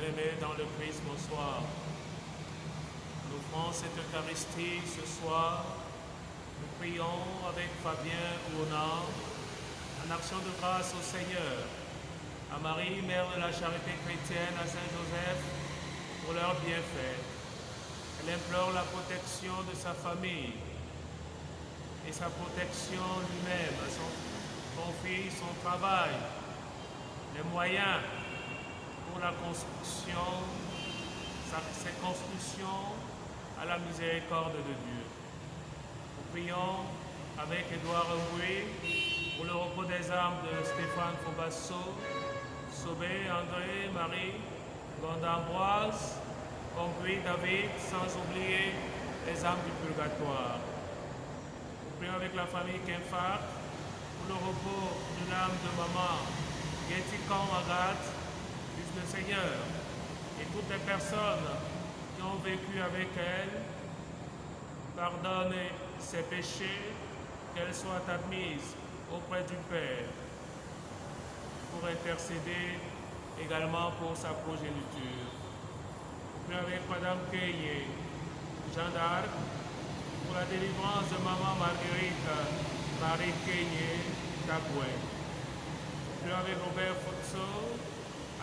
bien-aimés dans le Christ, bonsoir. Nous offrons cette Eucharistie ce soir. Nous prions avec Fabien Ouna en action de grâce au Seigneur, à Marie, Mère de la Charité chrétienne, à Saint Joseph, pour leurs bienfaits. Elle implore la protection de sa famille et sa protection lui-même, son fils, son travail, les moyens pour la construction, ses constructions à la miséricorde de Dieu. Nous prions avec Édouard Roué pour le repos des âmes de Stéphane Fobasso, Sobé, André, Marie, Gondambroise, Concrete, David, sans oublier les âmes du purgatoire. Nous prions avec la famille Kenfak pour le repos de l'âme de maman Gétikan Agathe, puisse le Seigneur et toutes les personnes qui ont vécu avec elle pardonner ses péchés, qu'elle soit admise auprès du Père pour intercéder également pour sa progéniture. Nous avec Madame Keïe, Jeanne d'Arc, pour la délivrance de Maman Marguerite, Marie Keïe, Taboué. Nous avec Robert Fotso,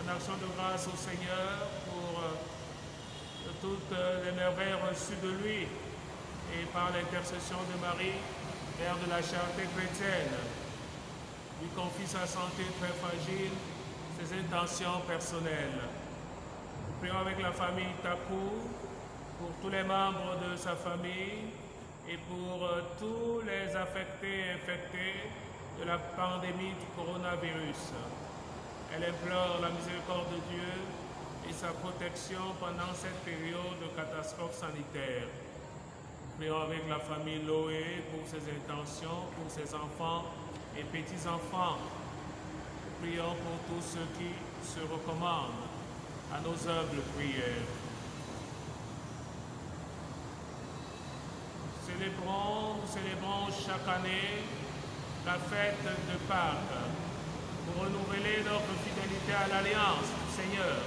en action de grâce au Seigneur pour toutes les merveilles reçues de lui et par l'intercession de Marie, Mère de la Charité chrétienne, lui confie sa santé très fragile, ses intentions personnelles. Nous prions avec la famille Takou, pour tous les membres de sa famille et pour tous les affectés et infectés de la pandémie du coronavirus. Elle implore la miséricorde de Dieu et sa protection pendant cette période de catastrophe sanitaire. Nous prions avec la famille Loé pour ses intentions, pour ses enfants et petits-enfants. Nous prions pour tous ceux qui se recommandent à nos humbles prières. Nous célébrons chaque année la fête de Pâques pour renouveler notre fidélité à l'alliance du Seigneur,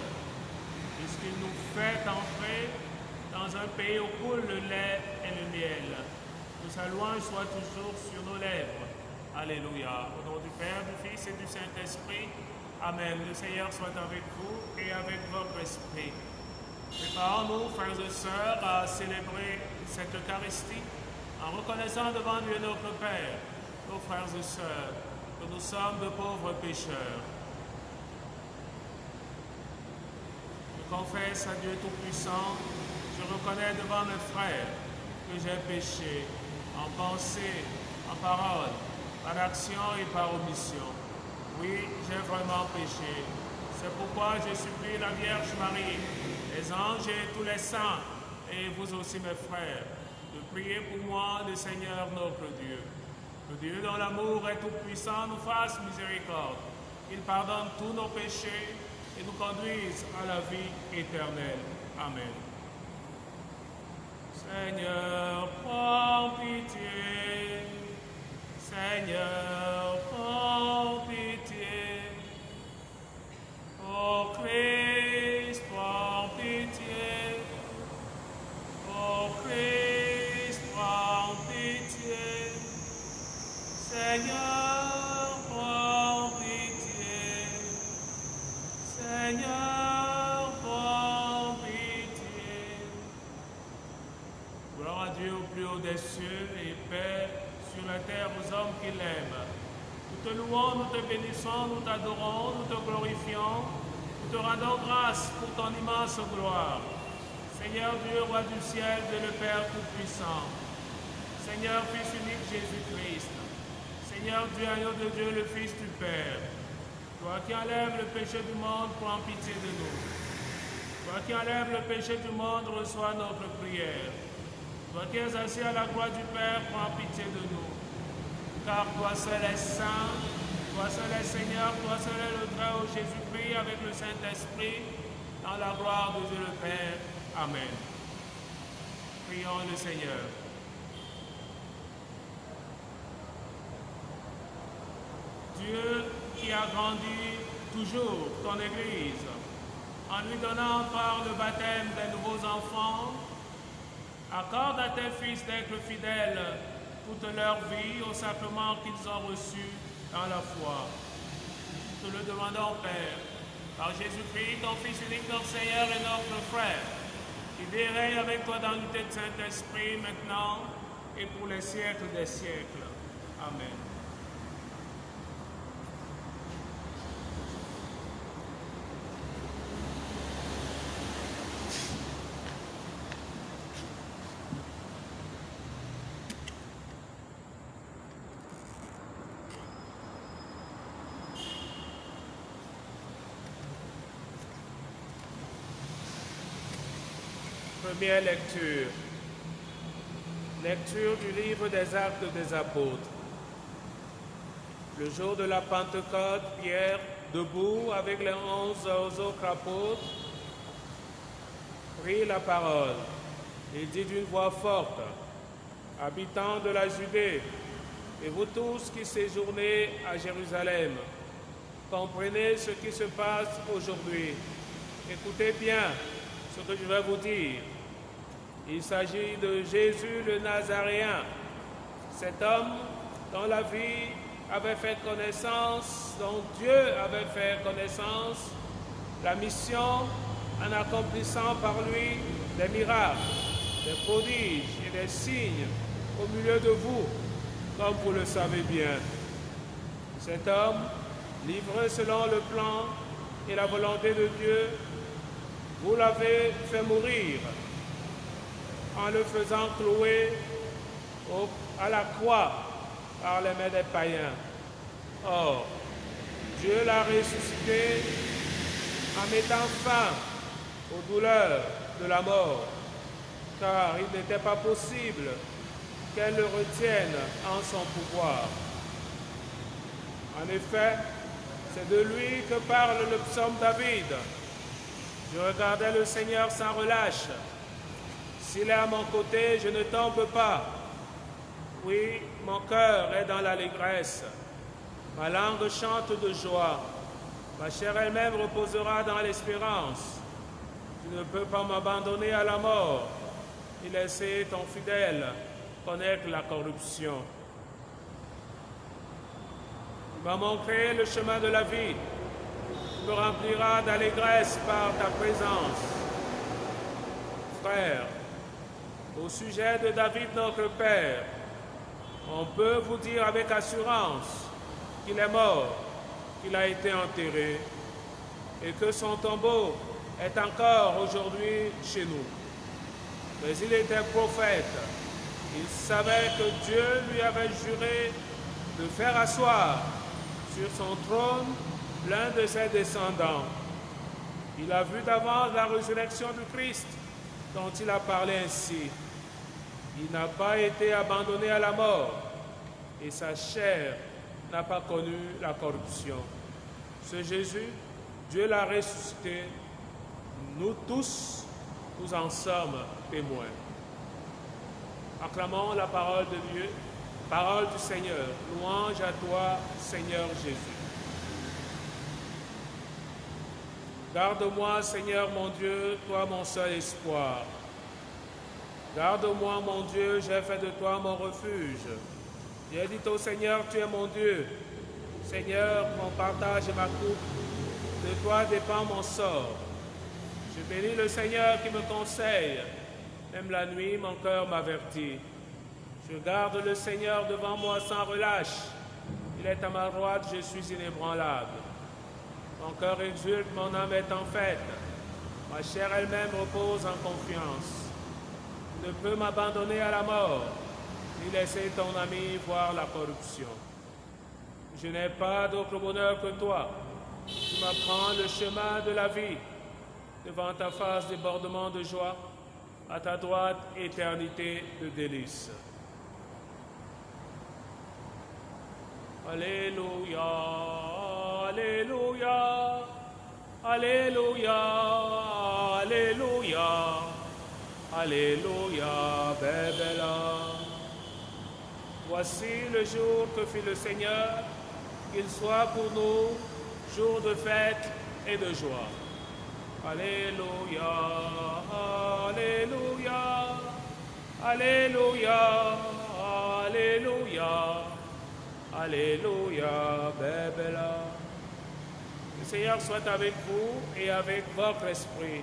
puisqu'il nous fait entrer dans un pays où coule le lait et le miel. Que sa louange soit toujours sur nos lèvres. Alléluia. Au nom du Père, du Fils et du Saint-Esprit. Amen. Le Seigneur soit avec vous et avec votre esprit. Préparons-nous, frères et sœurs, à célébrer cette Eucharistie en reconnaissant devant Dieu notre Père, nos frères et sœurs, que nous sommes de pauvres pécheurs. Je confesse à Dieu Tout-Puissant, je reconnais devant mes frères que j'ai péché en pensée, en parole, par action et par omission. Oui, j'ai vraiment péché. C'est pourquoi je supplie la Vierge Marie, les anges et tous les saints, et vous aussi mes frères, de prier pour moi le Seigneur notre Dieu. Que Dieu dont l'amour est tout-puissant nous fasse miséricorde. Il pardonne tous nos péchés et nous conduise à la vie éternelle. Amen. Seigneur, prends pitié. Seigneur, prends pitié. Ô Christ, prends pitié. Ô Christ, prends pitié. Seigneur, prends pitié. Seigneur, prends pitié. Gloire à Dieu au plus haut des cieux et paix sur la terre aux hommes qui l'aiment. Nous te louons, nous te bénissons, nous t'adorons, nous te glorifions, nous te rendons grâce pour ton immense gloire. Seigneur Dieu, roi du ciel, Dieu le Père Tout-Puissant. Seigneur, Fils unique Jésus-Christ. Seigneur Dieu, agneau de Dieu, le Fils du Père. Toi qui enlèves le péché du monde, prends pitié de nous. Toi qui enlèves le péché du monde, reçois notre prière. Toi qui es assis à la croix du Père, prends pitié de nous. Car toi seul es saint, toi seul es Seigneur, toi seul es le Très-Haut Jésus-Christ avec le Saint-Esprit, dans la gloire de Dieu le Père. Amen. Prions le Seigneur. Dieu qui a grandi toujours ton Église, en lui donnant par le baptême des nouveaux enfants, accorde à tes fils d'être fidèles toute leur vie au sacrement qu'ils ont reçu dans la foi. Nous le demandons, Père, par Jésus-Christ, ton Fils unique, notre Seigneur et notre frère, qui vit et règne avec toi dans l'unité du Saint-Esprit, maintenant et pour les siècles des siècles. Amen. Première lecture. Lecture du livre des Actes des Apôtres. Le jour de la Pentecôte, Pierre, debout avec les 11 autres apôtres, prit la parole et dit d'une voix forte: Habitants de la Judée, et vous tous qui séjournez à Jérusalem, comprenez ce qui se passe aujourd'hui. Écoutez bien ce que je vais vous dire. Il s'agit de Jésus le Nazaréen, cet homme dont la vie avait fait connaissance, dont Dieu avait fait connaissance, la mission en accomplissant par lui des miracles, des prodiges et des signes au milieu de vous, comme vous le savez bien. Cet homme, livré selon le plan et la volonté de Dieu, vous l'avez fait mourir en le faisant clouer à la croix par les mains des païens. Or, Dieu l'a ressuscité en mettant fin aux douleurs de la mort, car il n'était pas possible qu'elle le retienne en son pouvoir. En effet, c'est de lui que parle le psaume David. Je regardais le Seigneur sans relâche. S'il est à mon côté, je ne tombe pas. Oui, mon cœur est dans l'allégresse. Ma langue chante de joie. Ma chair elle-même reposera dans l'espérance. Tu ne peux pas m'abandonner à la mort et laisser ton fidèle connaître la corruption. Tu m'as montré le chemin de la vie. Tu me rempliras d'allégresse par ta présence. Frères, au sujet de David notre Père, on peut vous dire avec assurance qu'il est mort, qu'il a été enterré et que son tombeau est encore aujourd'hui chez nous. Mais il était prophète. Il savait que Dieu lui avait juré de faire asseoir sur son trône l'un de ses descendants. Il a vu d'avance la résurrection du Christ dont il a parlé ainsi. Il n'a pas été abandonné à la mort et sa chair n'a pas connu la corruption. Ce Jésus, Dieu l'a ressuscité. Nous tous, nous en sommes témoins. Acclamons la parole de Dieu, parole du Seigneur. Louange à toi, Seigneur Jésus. Garde-moi, Seigneur mon Dieu, toi mon seul espoir. Garde-moi, mon Dieu, j'ai fait de toi mon refuge. J'ai dit au Seigneur, tu es mon Dieu. Seigneur, mon partage et ma coupe, de toi dépend mon sort. Je bénis le Seigneur qui me conseille. Même la nuit, mon cœur m'avertit. Je garde le Seigneur devant moi sans relâche. Il est à ma droite, je suis inébranlable. Mon cœur exulte, mon âme est en fête. Ma chair elle-même repose en confiance. Tu ne peux m'abandonner à la mort, ni laisser ton ami voir la corruption. Je n'ai pas d'autre bonheur que toi. Tu m'apprends le chemin de la vie. Devant ta face, débordement de joie. À ta droite, éternité de délices. Alléluia, Alléluia, Alléluia, Alléluia, Alléluia, Bébéla. Voici le jour que fit le Seigneur, qu'il soit pour nous jour de fête et de joie. Alléluia, Alléluia, Alléluia, Alléluia, Alléluia, Bébéla. Le Seigneur soit avec vous et avec votre esprit.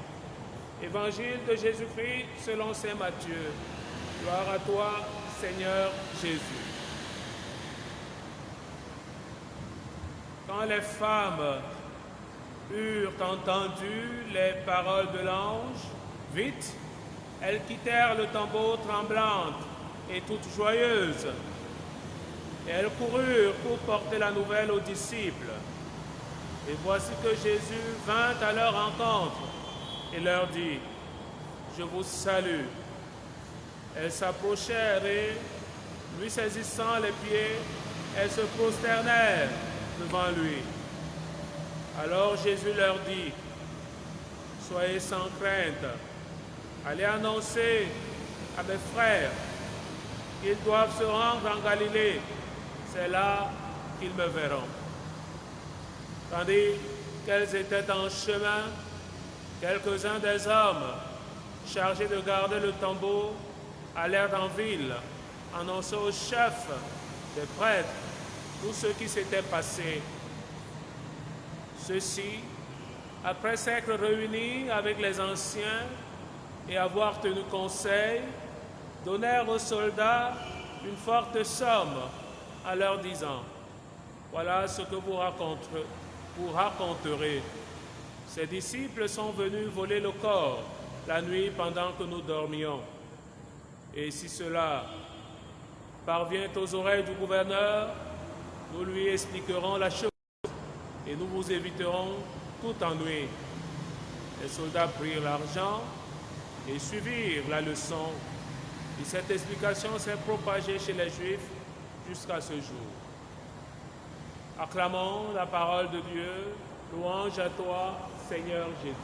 Évangile de Jésus-Christ selon saint Matthieu. Gloire à toi, Seigneur Jésus. Quand les femmes eurent entendu les paroles de l'ange, vite, elles quittèrent le tombeau tremblantes et toutes joyeuses. Et elles coururent pour porter la nouvelle aux disciples. Et voici que Jésus vint à leur rencontre et leur dit, « Je vous salue. » Elles s'approchèrent et, lui saisissant les pieds, elles se prosternèrent devant lui. Alors Jésus leur dit, « Soyez sans crainte, allez annoncer à mes frères qu'ils doivent se rendre en Galilée, c'est là qu'ils me verront. » Tandis qu'elles étaient en chemin, quelques-uns des hommes chargés de garder le tombeau allèrent en ville, annoncer aux chefs des prêtres tout ce qui s'était passé. Ceux-ci, après s'être réunis avec les anciens et avoir tenu conseil, donnèrent aux soldats une forte somme en leur disant, « Voilà ce que vous raconterez. Ces disciples sont venus voler le corps la nuit pendant que nous dormions. Et si cela parvient aux oreilles du gouverneur, nous lui expliquerons la chose et nous vous éviterons tout ennui. » Les soldats prirent l'argent et suivirent la leçon. Et cette explication s'est propagée chez les Juifs jusqu'à ce jour. Acclamons la parole de Dieu. Louange à toi, Seigneur Jésus.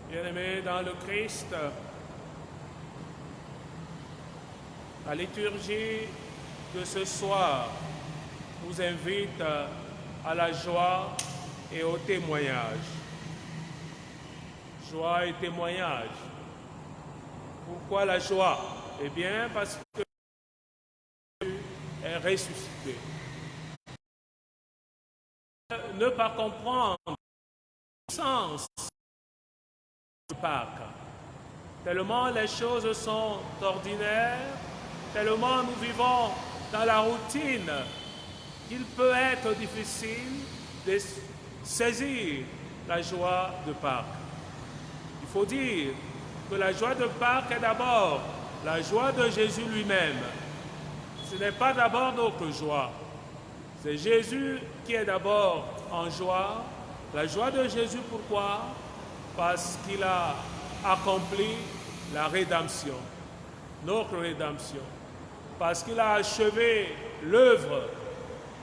Bien-aimés dans le Christ, la liturgie de ce soir nous invite à la joie et au témoignage. Joie et témoignage. Pourquoi la joie? Eh bien, parce que Jésus est ressuscité. Ne pas comprendre le sens de Pâques. Tellement les choses sont ordinaires, tellement nous vivons dans la routine qu'il peut être difficile de saisir la joie de Pâques. Il faut dire que la joie de Pâques est d'abord la joie de Jésus lui-même. Ce n'est pas d'abord notre joie. C'est Jésus qui est d'abord en joie. La joie de Jésus, pourquoi? Parce qu'il a accompli la rédemption, notre rédemption. Parce qu'il a achevé l'œuvre,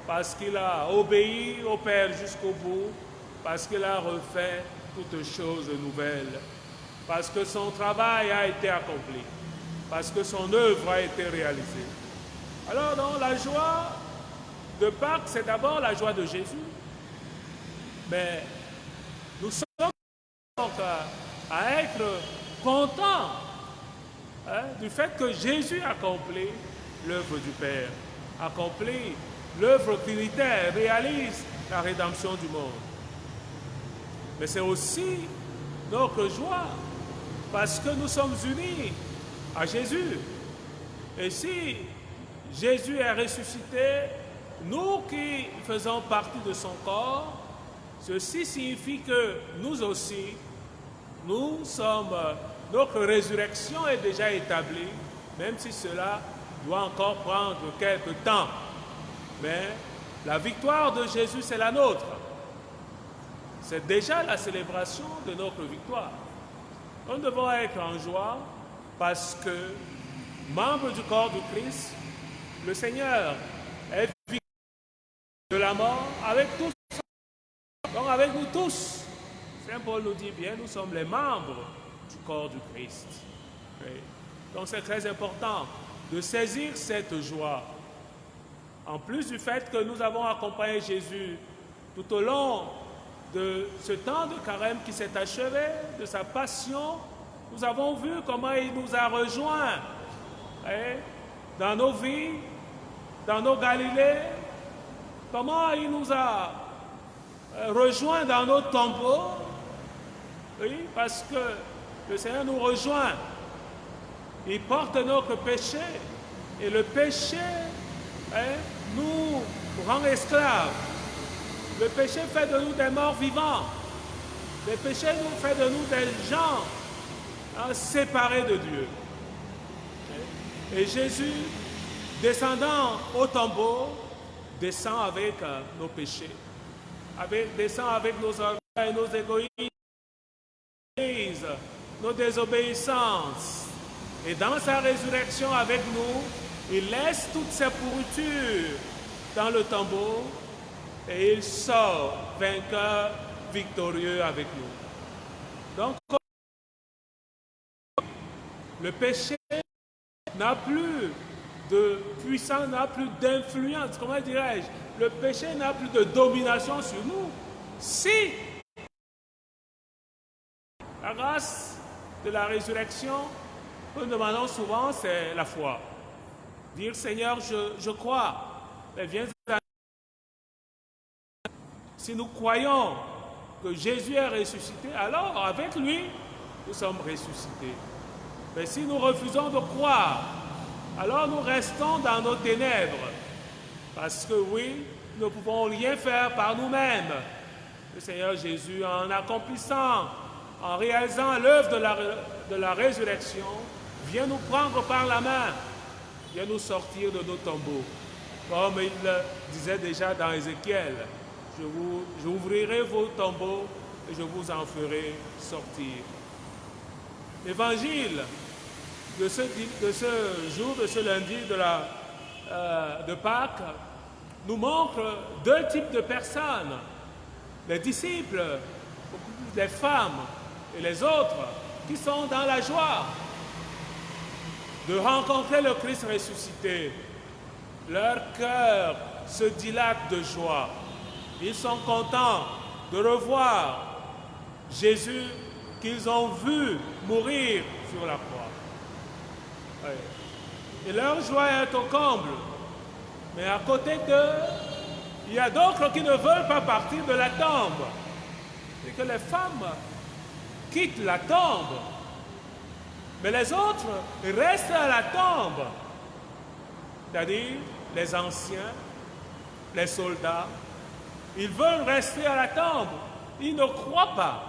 parce qu'il a obéi au Père jusqu'au bout, parce qu'il a refait toutes choses nouvelles, parce que son travail a été accompli, parce que son œuvre a été réalisée. Alors, donc, la joie de Pâques, c'est d'abord la joie de Jésus. Mais nous sommes donc à être contents du fait que Jésus accomplit l'œuvre du Père, accomplit l'œuvre trinitaire, réalise la rédemption du monde. Mais c'est aussi notre joie parce que nous sommes unis à Jésus. Et si Jésus est ressuscité, nous qui faisons partie de son corps, ceci signifie que nous aussi, notre résurrection est déjà établie, même si cela doit encore prendre quelque temps. Mais la victoire de Jésus, c'est la nôtre. C'est déjà la célébration de notre victoire. Nous devons être en joie parce que, membres du corps du Christ, le Seigneur est victorieux de la mort avec tous. Donc avec nous tous, Saint Paul nous dit bien, nous sommes les membres du corps du Christ. Oui. Donc c'est très important de saisir cette joie. En plus du fait que nous avons accompagné Jésus Tout au long de ce temps de carême qui s'est achevé, de sa passion, nous avons vu comment il nous a rejoints dans nos vies, dans nos Galilées, comment il nous a rejoints dans nos tombeaux. Oui, parce que le Seigneur nous rejoint. Il porte notre péché. Et le péché nous rend esclaves. Le péché fait de nous des morts vivants. Le péché nous fait de nous des gens séparés de Dieu. Et Jésus, descendant au tombeau, descend avec nos péchés, descend avec nos orgueils, nos égoïsmes, nos désobéissances. Et dans sa résurrection avec nous, il laisse toutes ces pourritures dans le tombeau et il sort vainqueur, victorieux avec nous. Donc, le péché n'a plus de puissance, n'a plus d'influence, comment dirais-je? Le péché n'a plus de domination sur nous. Si la grâce de la résurrection, que nous demandons souvent, c'est la foi. Dire, Seigneur, je crois, mais viens à nous. Si nous croyons que Jésus est ressuscité, alors avec lui, nous sommes ressuscités. Mais si nous refusons de croire, alors nous restons dans nos ténèbres. Parce que oui, nous ne pouvons rien faire par nous-mêmes. Le Seigneur Jésus, en accomplissant, en réalisant l'œuvre de la résurrection, vient nous prendre par la main, vient nous sortir de nos tombeaux. Comme il le disait déjà dans Ézéchiel, j'ouvrirai vos tombeaux et je vous en ferai sortir. L'évangile de ce jour, de ce lundi de Pâques, nous montre deux types de personnes. Les disciples, les femmes et les autres qui sont dans la joie de rencontrer le Christ ressuscité. Leur cœur se dilate de joie. Ils sont contents de revoir Jésus qu'ils ont vu mourir sur la croix. Et leur joie est au comble. Mais à côté d'eux, il y a d'autres qui ne veulent pas partir de la tombe. Et que les femmes quittent la tombe. Mais les autres restent à la tombe. C'est-à-dire les anciens, les soldats. Ils veulent rester à la tombe. Ils ne croient pas.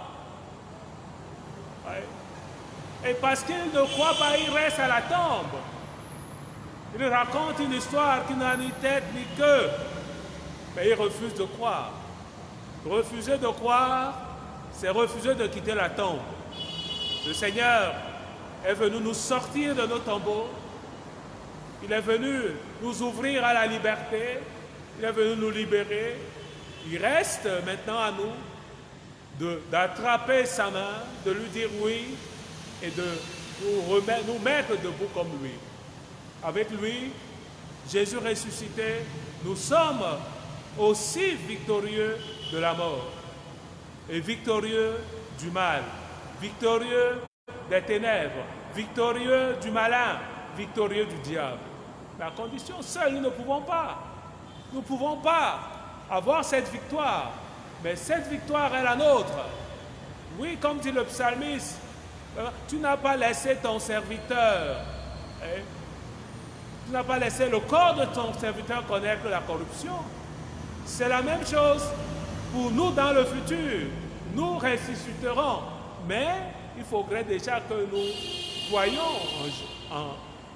Et parce qu'ils ne croient pas, ils restent à la tombe. Ils racontent une histoire qui n'a ni tête ni queue. Mais ils refusent de croire. Refuser de croire, c'est refuser de quitter la tombe. Le Seigneur est venu nous sortir de nos tombeaux. Il est venu nous ouvrir à la liberté. Il est venu nous libérer. Il reste maintenant à nous d'attraper sa main, de lui dire oui et de nous mettre debout comme lui. Avec lui, Jésus ressuscité, nous sommes aussi victorieux de la mort et victorieux du mal, victorieux des ténèbres, victorieux du malin, victorieux du diable. Mais à condition, seuls nous ne pouvons pas. Nous ne pouvons pas avoir cette victoire, mais cette victoire est la nôtre. Oui, comme dit le psalmiste, tu n'as pas laissé ton serviteur, tu n'as pas laissé le corps de ton serviteur connaître la corruption. C'est la même chose pour nous dans le futur. Nous ressusciterons, mais il faudrait déjà que nous croyions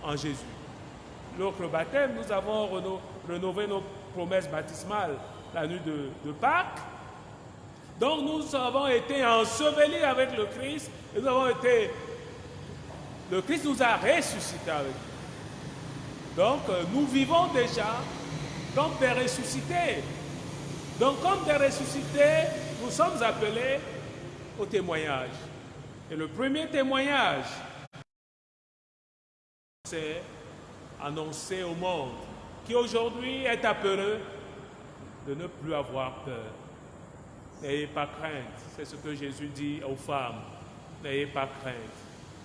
en Jésus. L'autre baptême, nous avons rénové nos promesses baptismales la nuit de Pâques. Donc nous avons été ensevelis avec le Christ et le Christ nous a ressuscités avec lui. Donc nous vivons déjà comme des ressuscités. Donc comme des ressuscités, nous sommes appelés au témoignage. Et le premier témoignage, c'est annoncer au monde qui aujourd'hui est apeureux de ne plus avoir peur. N'ayez pas crainte. C'est ce que Jésus dit aux femmes. N'ayez pas crainte.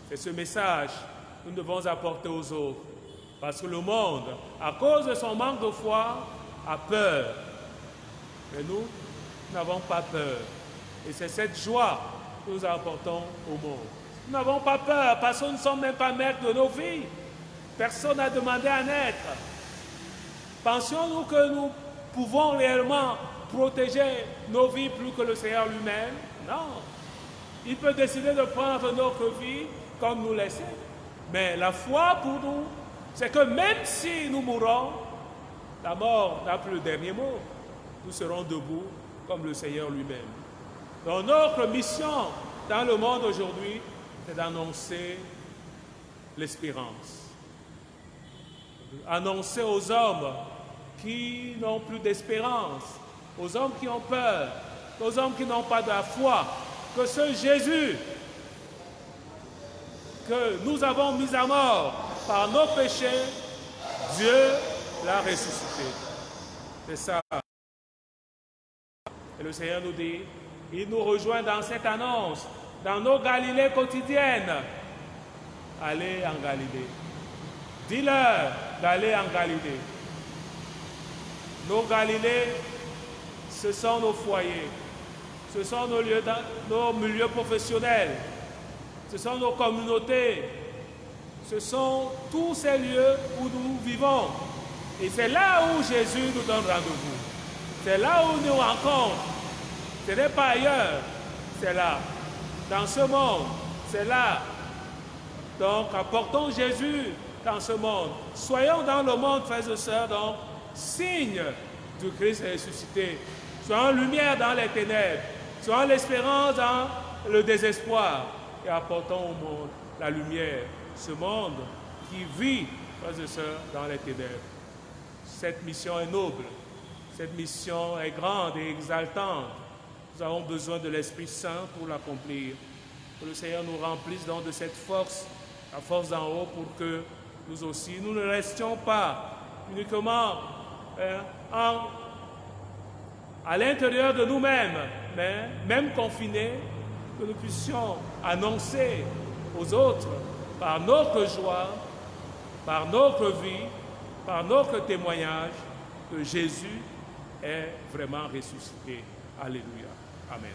C'est ce message que nous devons apporter aux autres. Parce que le monde, à cause de son manque de foi, a peur. Mais nous n'avons pas peur. Et c'est cette joie que nous apportons au monde. Nous n'avons pas peur parce que nous ne sommes même pas maîtres de nos vies. Personne n'a demandé à naître. Pensions-nous que nous pouvons réellement protéger nos vies plus que le Seigneur lui-même? Non. Il peut décider de prendre notre vie comme nous laisser. Mais la foi pour nous, c'est que même si nous mourons, la mort n'a plus le dernier mot. Nous serons debout comme le Seigneur lui-même. Donc notre mission dans le monde aujourd'hui, c'est d'annoncer l'espérance. Annoncer aux hommes qui n'ont plus d'espérance, aux hommes qui ont peur, aux hommes qui n'ont pas de la foi, que ce Jésus que nous avons mis à mort par nos péchés, Dieu l'a ressuscité. C'est ça. Et le Seigneur nous dit, il nous rejoint dans cette annonce, dans nos Galilées quotidiennes. Allez en Galilée. Dis-leur d'aller en Galilée. Nos Galilées, ce sont nos foyers, ce sont nos milieux professionnels, ce sont nos communautés, ce sont tous ces lieux où nous vivons. Et c'est là où Jésus nous donne rendez-vous. C'est là où nous rencontre. Ce n'est pas ailleurs, c'est là. Dans ce monde, c'est là. Donc, apportons Jésus dans ce monde. Soyons dans le monde, frères et sœurs, donc, signe du Christ ressuscité. Soyons lumière dans les ténèbres. Soyons l'espérance dans le désespoir. Et apportons au monde la lumière. Ce monde qui vit, frères et sœurs, dans les ténèbres. Cette mission est noble. Cette mission est grande et exaltante. Nous avons besoin de l'Esprit Saint pour l'accomplir. Que le Seigneur nous remplisse donc de cette force, la force d'en haut, pour que nous aussi, nous ne restions pas uniquement à l'intérieur de nous-mêmes, mais même confinés, que nous puissions annoncer aux autres, par notre joie, par notre vie, par notre témoignage, que Jésus est vraiment ressuscité. Alléluia. Amen.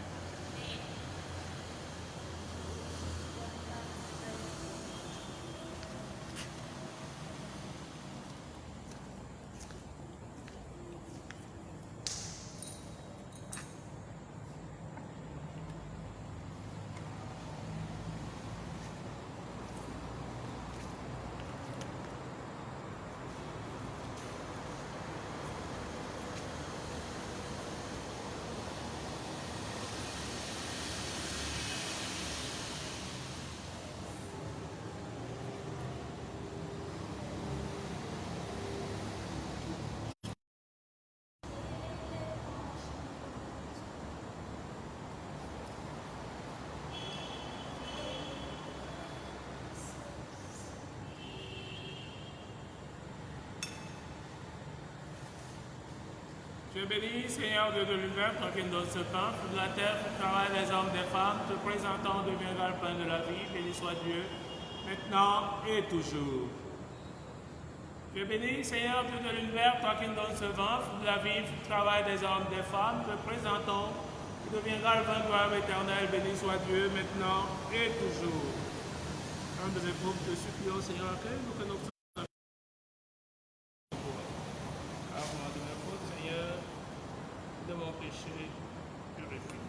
Je bénis, Seigneur Dieu de l'univers, toi qui nous donnes ce pain, de la terre, le travail des hommes, des femmes, te présentant deviendra le pain de la vie, béni soit Dieu, maintenant et toujours. Je bénis, Seigneur Dieu de l'univers, toi qui nous donnes ce vin, de la vie, le travail des hommes, des femmes, te présentons, qui deviendra le vin de gloire éternelle, béni soit Dieu, maintenant et toujours. Quand nous éprouvons, te supplions, Seigneur, accueille-nous que nos de mon péché purifié.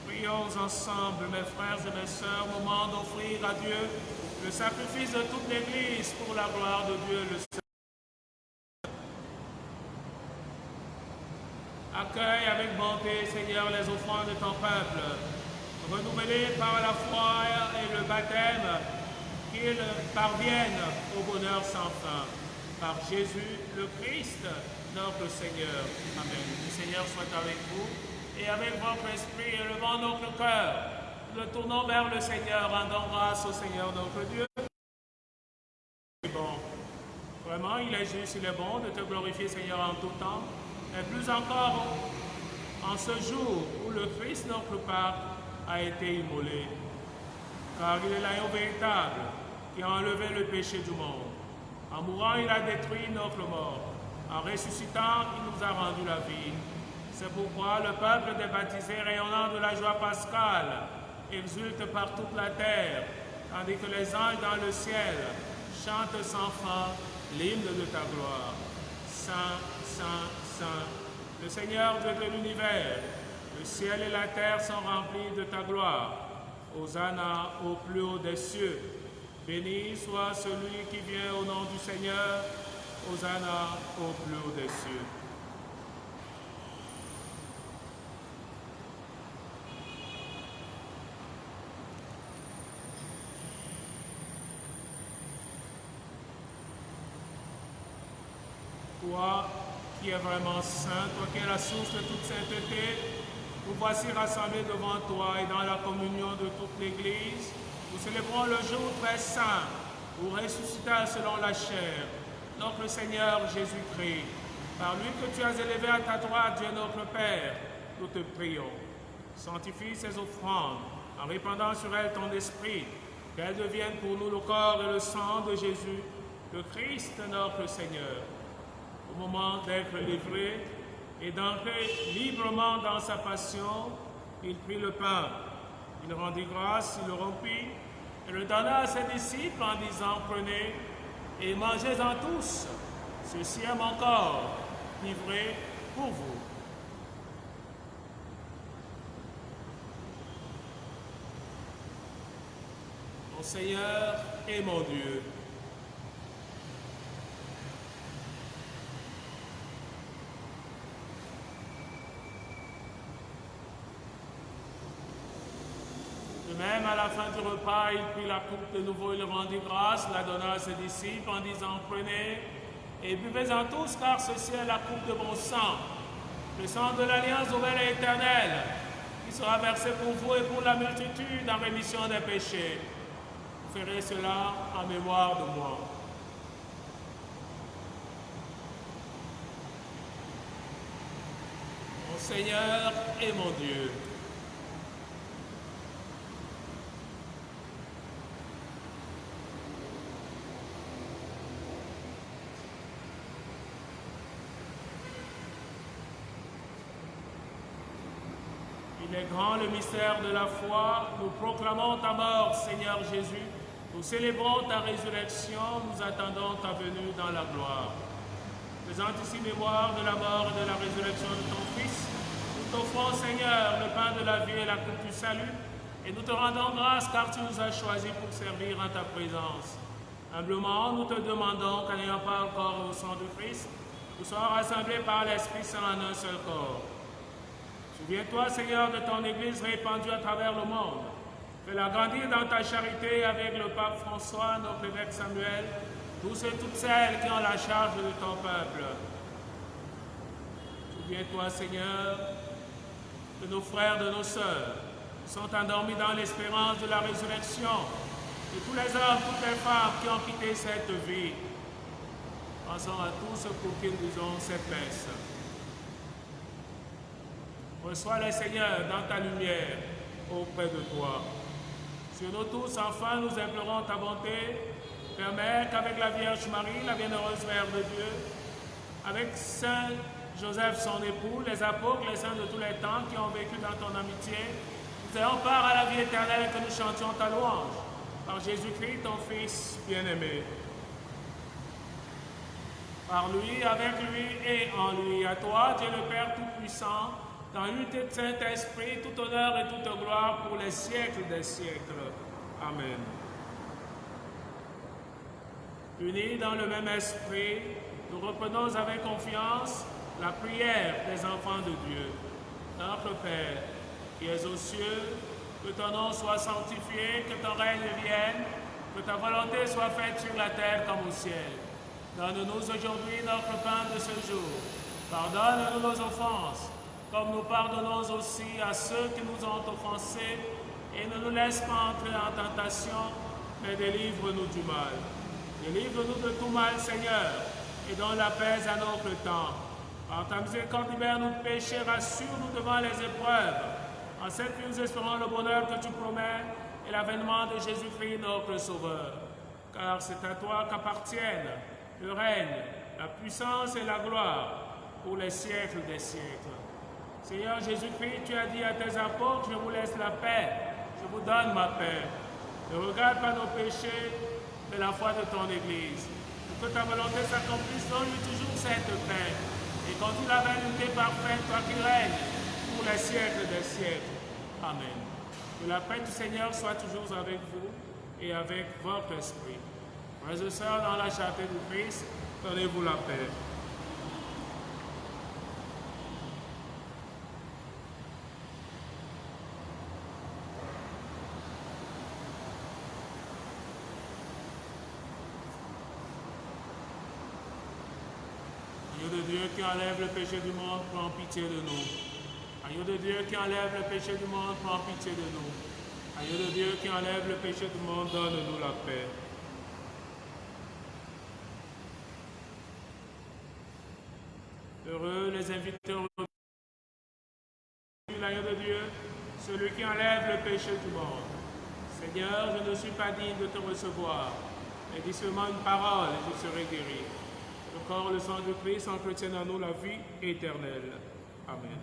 Prions ensemble, mes frères et mes sœurs, au moment d'offrir à Dieu le sacrifice de toute l'Église pour la gloire de Dieu le Seigneur. Accueille avec bonté, Seigneur, les offrandes de ton peuple, renouvelées par la foi et le baptême, qu'ils parviennent au bonheur sans fin. Par Jésus le Christ, notre Seigneur. Amen. Le Seigneur soit avec vous et avec votre esprit, élevant notre cœur. Nous le tournons vers le Seigneur, rendons grâce au Seigneur notre Dieu. est juste, il est bon de te glorifier, Seigneur, en tout temps, et plus encore en ce jour où le Christ, notre Pâque, a été immolé. Car il est l'agneau véritable qui a enlevé le péché du monde. En mourant, il a détruit notre mort. En ressuscitant, il nous a rendu la vie. C'est pourquoi le peuple des baptisés, rayonnant de la joie pascale, exulte par toute la terre, tandis que les anges dans le ciel chantent sans fin l'hymne de ta gloire. Saint, Saint, Saint, le Seigneur Dieu de l'univers, le ciel et la terre sont remplis de ta gloire. Hosanna au plus haut des cieux. Béni soit celui qui vient au nom du Seigneur. Hosanna au plus haut des cieux. Toi qui es vraiment saint, toi qui es la source de toute sainteté, nous voici rassemblés devant toi et dans la communion de toute l'Église. Nous célébrons le jour très saint où ressuscita selon la chair notre Seigneur Jésus-Christ. Par lui que tu as élevé à ta droite, Dieu notre Père, nous te prions. Sanctifie ces offrandes en répandant sur elles ton esprit, qu'elles deviennent pour nous le corps et le sang de Jésus, le Christ notre Seigneur. Au moment d'être livré et d'entrer librement dans sa passion, il prit le pain, il rendit grâce, il le rompit et le donna à ses disciples en disant, prenez et mangez-en tous, ceci est mon corps, livré pour vous. Mon Seigneur et mon Dieu, de même, à la fin du repas, il prit la coupe de nouveau, il rendit grâce, la donna à ses disciples en disant, prenez et buvez-en tous, car ceci est la coupe de mon sang, le sang de l'alliance nouvelle et éternelle, qui sera versé pour vous et pour la multitude en rémission des péchés. Vous ferez cela en mémoire de moi. Mon Seigneur et mon Dieu, il est grand le mystère de la foi. Nous proclamons ta mort, Seigneur Jésus. Nous célébrons ta résurrection. Nous attendons ta venue dans la gloire. Faisant ici mémoire de la mort et de la résurrection de ton Fils, nous t'offrons, Seigneur, le pain de la vie et la coupe du salut. Et nous te rendons grâce car tu nous as choisis pour servir en ta présence. Humblement, nous te demandons qu'en n'ayant pas encore au sang du Christ, nous soyons rassemblés par l'Esprit Saint en un seul corps. Souviens-toi, Seigneur, de ton Église répandue à travers le monde. Fais-la grandir dans ta charité avec le pape François, notre évêque Samuel, tous et toutes celles qui ont la charge de ton peuple. Souviens-toi, Seigneur, de nos frères, de nos sœurs, qui sont endormis dans l'espérance de la résurrection, de tous les hommes, toutes les femmes qui ont quitté cette vie. Pensons à tous pour qui nous ont cette messe. Reçois-les, Seigneur, dans ta lumière, auprès de toi. Sur nous tous, enfin, nous implorons ta bonté. Permets qu'avec la Vierge Marie, la bienheureuse Mère de Dieu, avec Saint Joseph, son époux, les apôtres, les saints de tous les temps qui ont vécu dans ton amitié, nous ayons part à la vie éternelle et que nous chantions ta louange. Par Jésus-Christ, ton Fils bien-aimé. Par lui, avec lui et en lui, à toi, Dieu le Père Tout-Puissant, dans l'unité de Saint-Esprit, tout honneur et toute gloire pour les siècles des siècles. Amen. Unis dans le même esprit, nous reprenons avec confiance la prière des enfants de Dieu. Notre Père, qui es aux cieux, que ton nom soit sanctifié, que ton règne vienne, que ta volonté soit faite sur la terre comme au ciel. Donne-nous aujourd'hui notre pain de ce jour. Pardonne-nous nos offenses, comme nous pardonnons aussi à ceux qui nous ont offensés, et ne nous laisse pas entrer en tentation, mais délivre-nous du mal. Délivre-nous de tout mal, Seigneur, et donne la paix à notre temps. Par ta miséricorde, libère nos péchés, rassure-nous devant les épreuves. En cette vie, nous espérons le bonheur que tu promets et l'avènement de Jésus-Christ, notre Sauveur. Car c'est à toi qu'appartiennent le règne, la puissance et la gloire pour les siècles des siècles. Seigneur Jésus-Christ, tu as dit à tes apôtres, je vous laisse la paix, je vous donne ma paix. Ne regarde pas nos péchés, mais la foi de ton Église. Pour que ta volonté s'accomplisse, donne-lui toujours cette paix. Et conduis la vanité parfaite, toi qui règnes pour les siècles des siècles. Amen. Que la paix du Seigneur soit toujours avec vous et avec votre esprit. Frères et sœurs, dans la charité du Christ, donnez-vous la paix. Agneau de Dieu qui enlève le péché du monde, prends pitié de nous. Agneau de Dieu qui enlève le péché du monde, prends pitié de nous. Agneau de Dieu qui enlève le péché du monde, donne-nous la paix. Heureux les invités au repas. L'agneau de Dieu, celui qui enlève le péché du monde. Seigneur, je ne suis pas digne de te recevoir, mais dis seulement une parole et je serai guéri. Le corps et le sang de Christ entretiennent en nous la vie éternelle. Amen.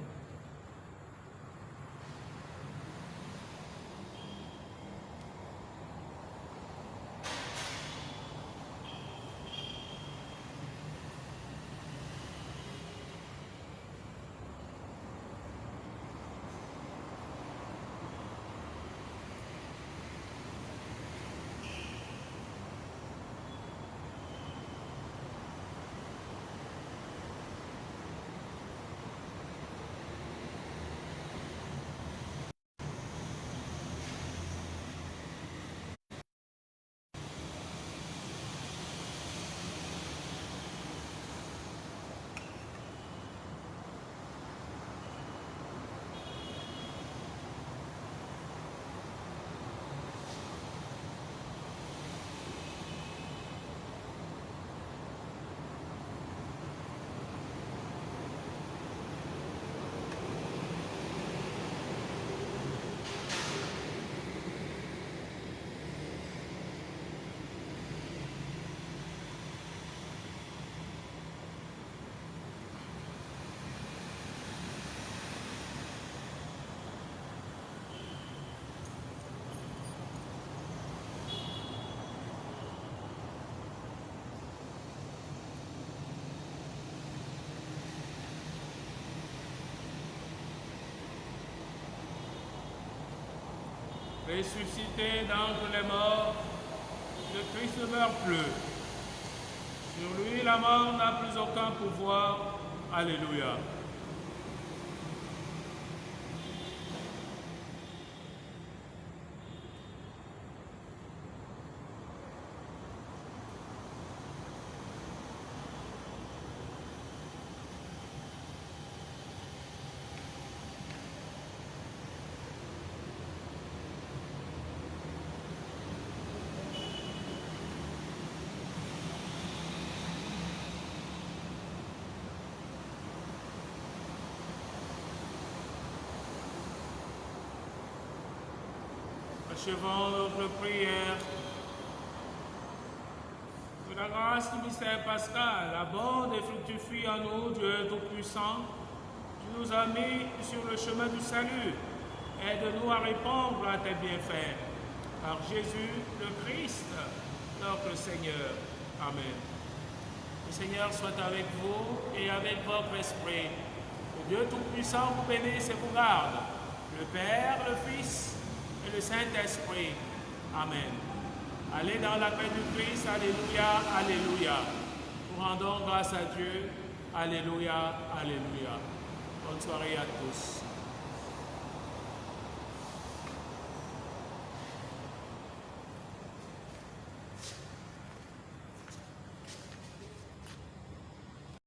Ressuscité d'entre les morts, le Christ ne meurt plus. Sur lui, la mort n'a plus aucun pouvoir. Alléluia. Achevons notre prière. Que la grâce du mystère pascal abonde et fructifie en nous, Dieu Tout-Puissant. Tu nous as mis sur le chemin du salut. Aide-nous à répondre à tes bienfaits. Par Jésus, le Christ, notre Seigneur. Amen. Le Seigneur soit avec vous et avec votre esprit. Que Dieu Tout-Puissant vous bénisse et vous garde. Le Père, le Fils et le Saint-Esprit. Amen. Allez dans la paix du Christ. Alléluia, alléluia. Nous rendons grâce à Dieu. Alléluia, alléluia. Bonne soirée à tous.